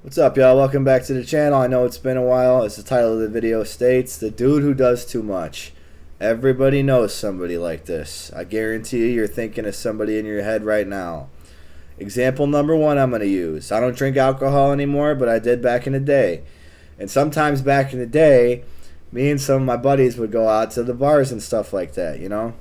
What's up, y'all? Welcome back to the channel. I know it's been a while. As the title of the video states, the dude who does too much. Everybody knows somebody like this. I guarantee you you're thinking of somebody in your head right now. Example number one I'm going to use. I don't drink alcohol anymore, but I did back in the day. And sometimes back in the day, me and some of my buddies would go out to the bars and stuff like that, you know?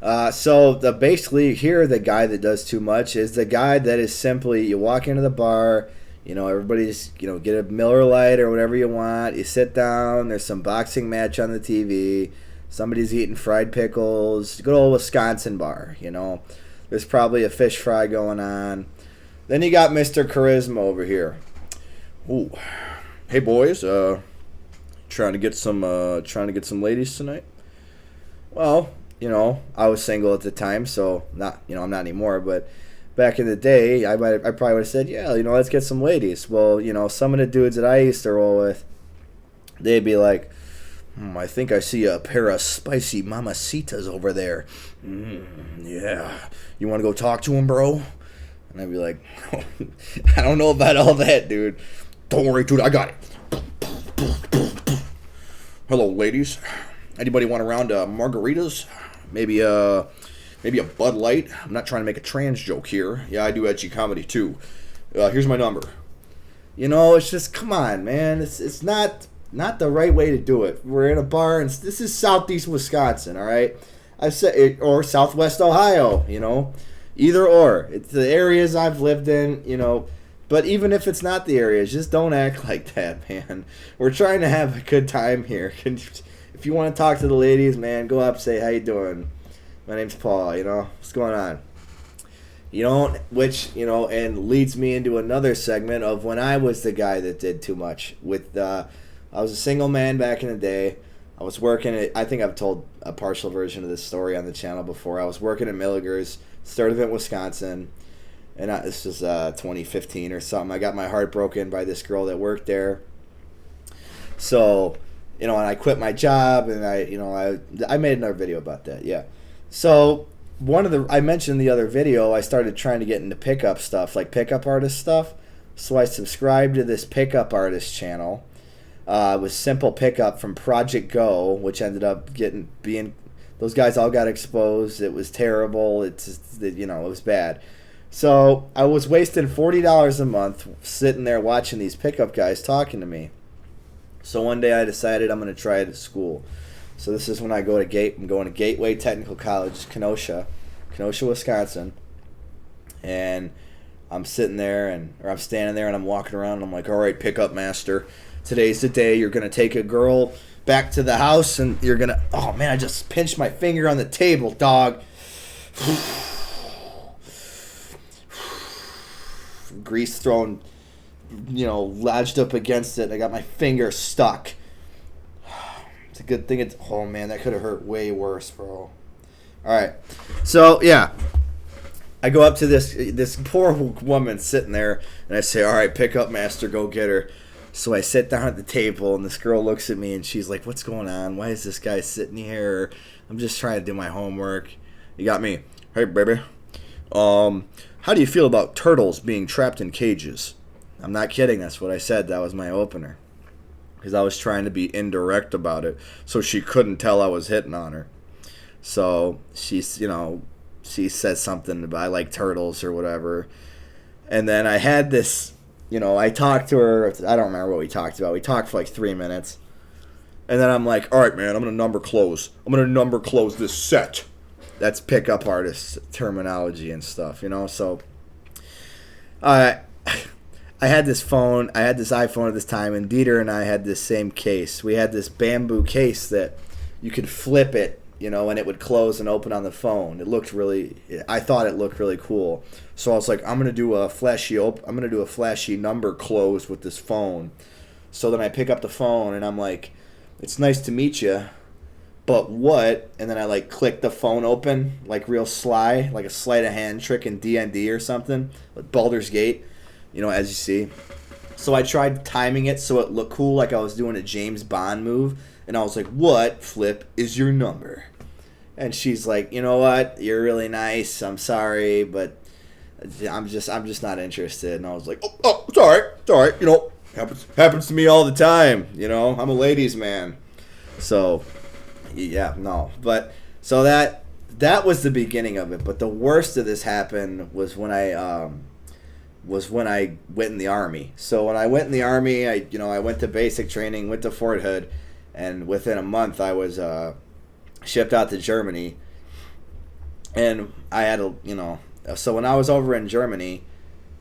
Basically here, the guy that does too much is the guy that is simply, you walk into the bar, everybody's, get a Miller Lite or whatever you want. You sit down. There's some boxing match on the TV. Somebody's eating fried pickles. Good old Wisconsin bar, There's probably a fish fry going on. Then you got Mr. Charisma over here. Ooh, hey boys, trying to get some ladies tonight. Well, I was single at the time, so I'm not anymore, but back in the day, I probably would have said, yeah, let's get some ladies. Well, some of the dudes that I used to roll with, they'd be like, I think I see a pair of spicy mamacitas over there. Yeah. You want to go talk to them, bro? And I'd be like, I don't know about all that, dude. Don't worry, dude, I got it. Hello, ladies. Anybody want a round of margaritas? Maybe a Bud Light. I'm not trying to make a trans joke here. Yeah, I do edgy comedy too. Here's my number. It's just, come on, man. It's not the right way to do it. We're in a bar, and this is Southeast Wisconsin, all right? I've said it, or Southwest Ohio, either or. It's the areas I've lived in, But even if it's not the areas, just don't act like that, man. We're trying to have a good time here. If you want to talk to the ladies, man, go up, say, how you doing? My name's Paul, what's going on? And leads me into another segment of when I was the guy that did too much. I was a single man back in the day. I was working at, I think I've told a partial version of this story on the channel before. I was working at Milligers, Sturtevant, Wisconsin, and this was 2015 or something. I got my heart broken by this girl that worked there. So, and I quit my job, and I made another video about that, yeah. So I mentioned in the other video, I started trying to get into pickup stuff, like pickup artist stuff. So I subscribed to this pickup artist channel. It was Simple Pickup from Project Go, which ended up being those guys all got exposed. It was terrible. It was bad. So I was wasting $40 a month sitting there watching these pickup guys talking to me. So one day I decided I'm going to try it at school. So this is when I'm going to Gateway Technical College, Kenosha, Wisconsin. And I'm sitting there, I'm standing there, and I'm walking around, and I'm like, all right, pickup master, today's the day. You're going to take a girl back to the house, and you're going to, oh man, I just pinched my finger on the table, dog. Grease thrown, lodged up against it. I got my finger stuck. It's a good thing oh man, that could have hurt way worse, bro. Alright. So, yeah. I go up to this poor woman sitting there, and I say, alright, pickup master, go get her. So I sit down at the table, and this girl looks at me, and she's like, what's going on? Why is this guy sitting here? I'm just trying to do my homework. You got me. Hey, baby. How do you feel about turtles being trapped in cages? I'm not kidding. That's what I said. That was my opener. Because I was trying to be indirect about it, so she couldn't tell I was hitting on her. So she says something about I like turtles or whatever. And then I had this, I talked to her. I don't remember what we talked about. We talked for like 3 minutes. And then I'm like, all right, man, I'm going to number close. I'm going to number close this set. That's pickup artist terminology and stuff, So I had this phone. I had this iPhone at this time, and Dieter and I had this same case. We had this bamboo case that you could flip it, and it would close and open on the phone. I thought it looked really cool. So I was like, I'm gonna do a flashy number close with this phone. So then I pick up the phone, and I'm like, it's nice to meet you, but what? And then I click the phone open, real sly, like a sleight of hand trick in D&D or something, like Baldur's Gate. As you see. So I tried timing it so it looked cool, like I was doing a James Bond move. And I was like, what, Flip, is your number? And she's like, you know what? You're really nice. I'm sorry, but I'm just not interested. And I was like, oh, it's all right. It's all right. Happens to me all the time. I'm a ladies' man. So, yeah, no. But, so that was the beginning of it. But the worst of this happened was when I went in the Army. So when I went in the Army, I went to basic training, went to Fort Hood, and within a month I was shipped out to Germany. And I had so when I was over in Germany,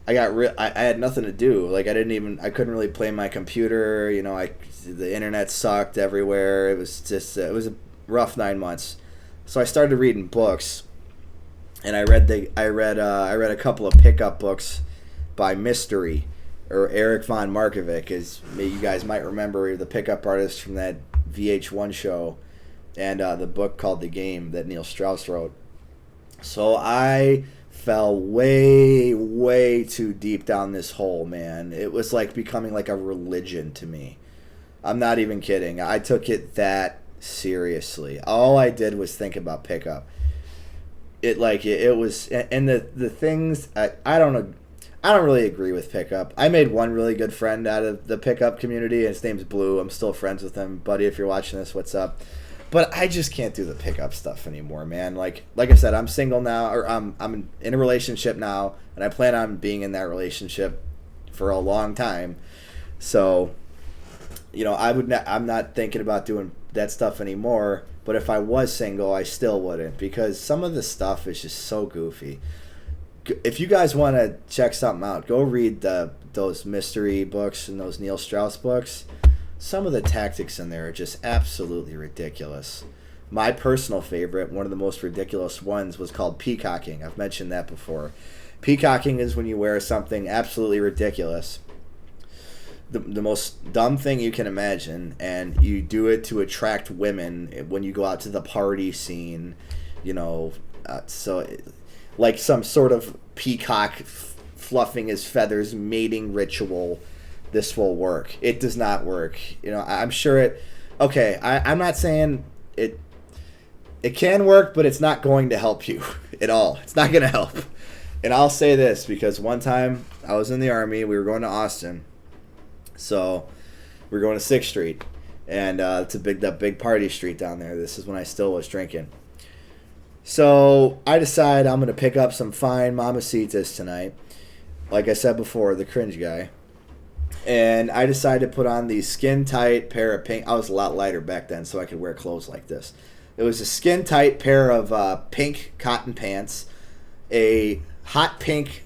I had nothing to do. Like I couldn't really play my computer. The internet sucked everywhere. It was just it was a rough 9 months. So I started reading books, and I read a couple of pickup books by Mystery, or Eric von Markovic, as you guys might remember, the pickup artist from that VH1 show, and the book called The Game that Neil Strauss wrote. So I fell way, way too deep down this hole, man. It was like becoming like a religion to me. I'm not even kidding. I took it that seriously. All I did was think about pickup. It was, and the things, I don't know. I don't really agree with pickup. I made one really good friend out of the pickup community, and his name's Blue. I'm still friends with him. Buddy, if you're watching this, what's up? But I just can't do the pickup stuff anymore, man. Like I said, I'm single now, or I'm in a relationship now, and I plan on being in that relationship for a long time. So, I'm not thinking about doing that stuff anymore. But if I was single, I still wouldn't, because some of the stuff is just so goofy. If you guys want to check something out, go read those mystery books and those Neil Strauss books. Some of the tactics in there are just absolutely ridiculous. My personal favorite, one of the most ridiculous ones, was called peacocking. I've mentioned that before. Peacocking is when you wear something absolutely ridiculous, the most dumb thing you can imagine, and you do it to attract women when you go out to the party scene, like some sort of peacock fluffing his feathers mating ritual. This will work. It does not work. I'm sure it. Okay, I'm not saying it. It can work, but it's not going to help you at all. It's not going to help. And I'll say this because one time I was in the Army. We were going to Austin, so we were going to 6th Street, and it's that big party street down there. This is when I still was drinking. So I decide I'm going to pick up some fine Mamacitas tonight. Like I said before, the cringe guy. And I decided to put on the skin-tight pair of pink. I was a lot lighter back then, so I could wear clothes like this. It was a skin-tight pair of pink cotton pants, a hot pink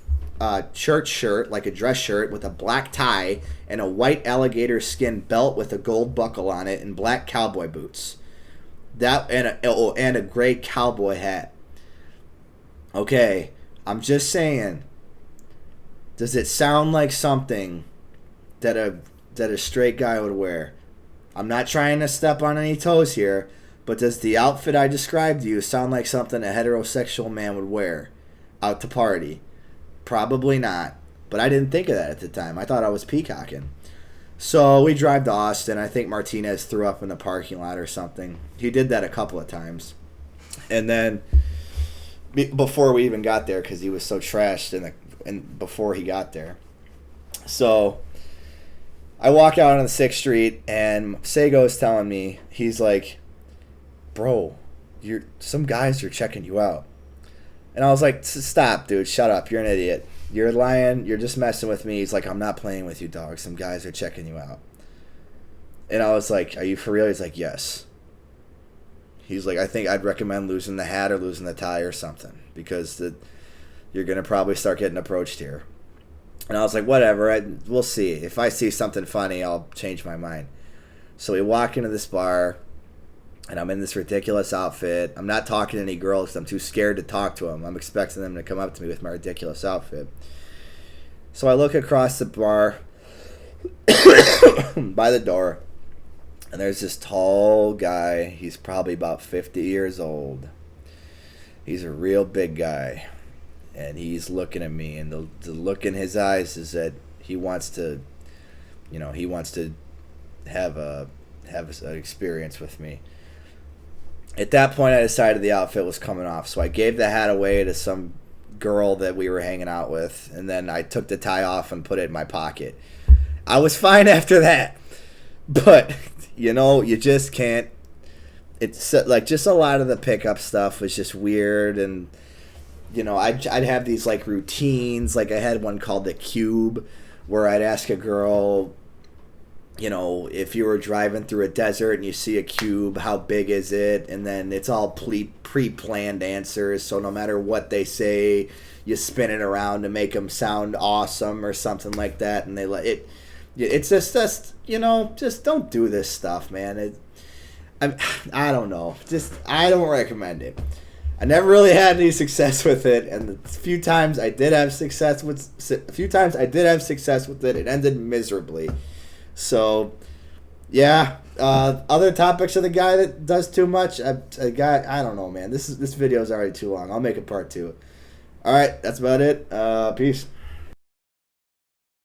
church shirt, like a dress shirt, with a black tie, and a white alligator skin belt with a gold buckle on it, and black cowboy boots. That and a gray cowboy hat. Okay, I'm just saying. Does it sound like something that a straight guy would wear? I'm not trying to step on any toes here, but does the outfit I described to you sound like something a heterosexual man would wear out to party? Probably not. But I didn't think of that at the time. I thought I was peacocking. So we drive to Austin. I think Martinez threw up in the parking lot or something. He did that a couple of times. And then before we even got there, because he was so trashed before he got there. So I walk out on the 6th Street, and Sego's telling me, he's like, bro, some guys are checking you out. And I was like, stop, dude, shut up, you're an idiot. You're lying, you're just messing with me. He's like, I'm not playing with you, dog. Some guys are checking you out. And I was like, are you for real? He's like, yes. He's like, I think I'd recommend losing the hat or losing the tie or something, because you're going to probably start getting approached here. And I was like, whatever, we'll see. If I see something funny, I'll change my mind. So we walk into this bar, and I'm in this ridiculous outfit. I'm not talking to any girls because I'm too scared to talk to them. I'm expecting them to come up to me with my ridiculous outfit. So I look across the bar by the door, and there's this tall guy. He's probably about 50 years old. He's a real big guy. And he's looking at me, and the look in his eyes is that he wants to have an experience with me. At that point, I decided the outfit was coming off, so I gave the hat away to some girl that we were hanging out with, and then I took the tie off and put it in my pocket. I was fine after that. But, you just can't. It's like just a lot of the pickup stuff was just weird. And, I'd have these like routines. Like I had one called the Cube where I'd ask a girl, if you were driving through a desert and you see a cube, how big is it? And then it's all pre-planned answers. So no matter what they say, you spin it around to make them sound awesome or something like that. And they let it. It's just just don't do this stuff, man. I don't know. I don't recommend it. I never really had any success with it, and the few times I did have success with it, it ended miserably. So, yeah. Other topics of the guy that does too much. I don't know, man. This video is already too long. I'll make a part 2. All right, that's about it. Peace.